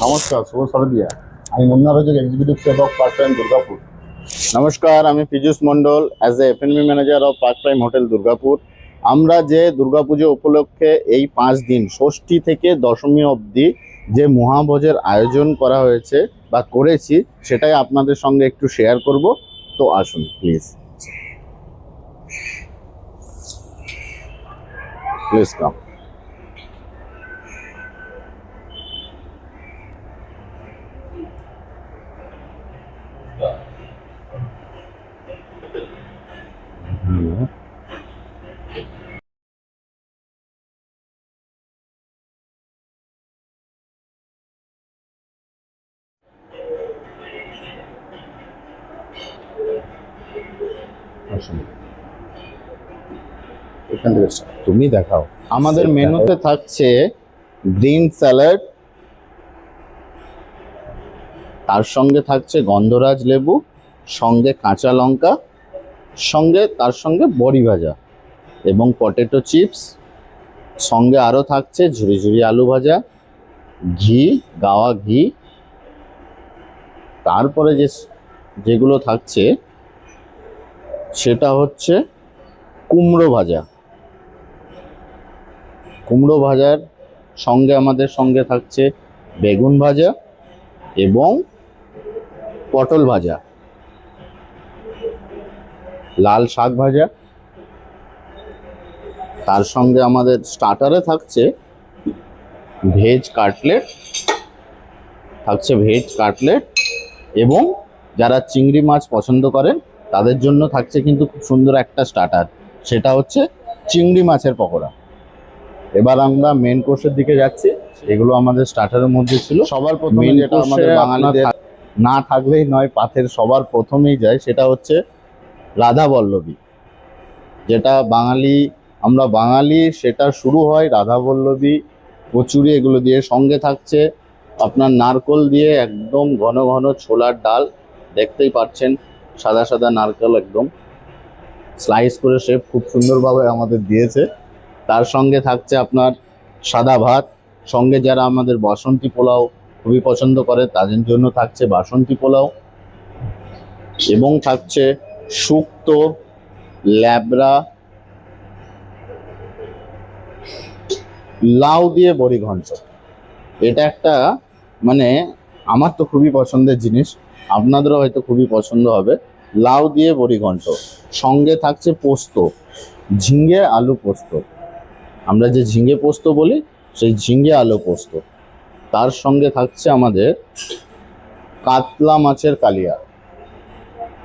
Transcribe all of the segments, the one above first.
নমস্কার, শুভ শারদিয়া। আমি মুন্নারাজের এক্সিকিউটিভ সেবক পার্ক টাইম দুর্গাপুর। নমস্কার, আমি পীযূষ মণ্ডল, as a F N B manager of park time hotel Durgapur. আমরা যে দুর্গাপুজো উপলক্ষে এই 5 দিন ষষ্ঠী থেকে দশমী অবধি যে মহাভোজের আয়োজন করা হয়েছে বা করেছি, সেটাই আপনাদের সঙ্গে একটু শেয়ার করব। তো আসুন প্লিজ কাম। এখান থেকে start। তুমি দেখাও। আমাদের মেনুতে থাকছে গ্রিন স্যালাড, তার সঙ্গে থাকছে গন্ধরাজ লেবু, সঙ্গে কাঁচা লঙ্কা, তার সঙ্গে বড়ি ভাজা এবং পটেটো চিপস, সঙ্গে আরও থাকছে ঝুরি ঝুরি আলু ভাজা, ঘি, গাওয়া ঘি। তারপরে যেগুলো থাকছে সেটা হচ্ছে কুমড়ো ভাজা। কুমড়ো ভাজার সঙ্গে আমাদের সঙ্গে থাকছে বেগুন ভাজা এবং পটল ভাজা, লাল শাক ভাজা। তার সঙ্গে আমাদের স্টার্টারে থাকছে ভেজ কাটলেট এবং যারা চিংড়ি মাছ পছন্দ করেন তাদের জন্য থাকছে কিন্তু খুব সুন্দর একটা স্টার্টার, সেটা হচ্ছে চিংড়ি মাছের পকোড়া। এবার আমরা মেন কোর্সের দিকে যাচ্ছি। এগুলো আমাদের স্টার্টারের মধ্যে ছিল। সবার প্রথমে যেটা আমাদের বাঙালিদের না থাকলেই নয়, পাতের সবার প্রথমেই যায়, সেটা হচ্ছে রাধা বল্লভী। যেটা আমরা বাঙালি, সেটা শুরু হয় রাধা বল্লভী, কচুরি এগুলো দিয়ে। সঙ্গে থাকছে আপনার নারকোল দিয়ে একদম ঘন ঘন ছোলার ডাল, দেখতেই পাচ্ছেন সাদা সাদা নারকেল একদম স্লাইস করে শেফ খুব সুন্দরভাবে আমাদের দিয়েছে। তার সঙ্গে থাকছে আপনার সাদা ভাত, সঙ্গে যারা আমাদের বাসন্তী পোলাও খুবই পছন্দ করে তাদের জন্য থাকছে বাসন্তী পোলাও, এবং থাকছে শুক্তো, ল্যাবড়া, লাউ দিয়ে বড়ি ঘন্ট। এটা একটা আমার তো খুবই পছন্দের জিনিস, আপনাদেরও হয়তো খুবই পছন্দ হবে। লাউ দিয়ে বড়ি ঘন্ট, সঙ্গে থাকছে পোস্ত, ঝিঙে আলু পোস্ত। আমরা যে ঝিঙে পোস্ত বলি, সেই ঝিঙে আলু পোস্ত। তার সঙ্গে থাকছে আমাদের কাতলা মাছের কালিয়া,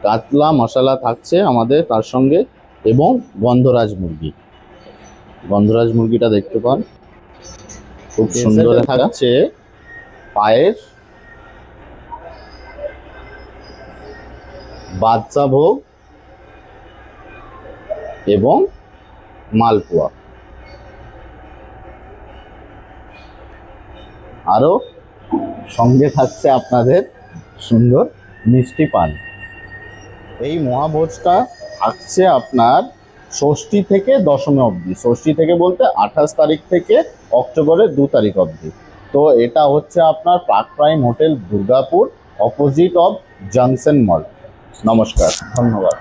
কাতলা মশলা থাকছে আমাদের তার সঙ্গে, এবং গন্ধরাজ মুরগিটা দেখতে পান খুব সুন্দর। থাকছে পায়েস, বাদশা ভোগ এবং মালপোয়া। আরও সঙ্গে থাকছে আপনাদের সুন্দর মিষ্টি পান। এই মহাভোজটা থাকছে আপনার ষষ্ঠী থেকে দশমী অবধি। ষষ্ঠী থেকে বলতে 28 তারিখ থেকে অক্টোবরের 2 তারিখ অবধি। তো এটা হচ্ছে আপনার park prime hotel Durgapur, opposite of junction mall. নমস্কার, ধন্যবাদ।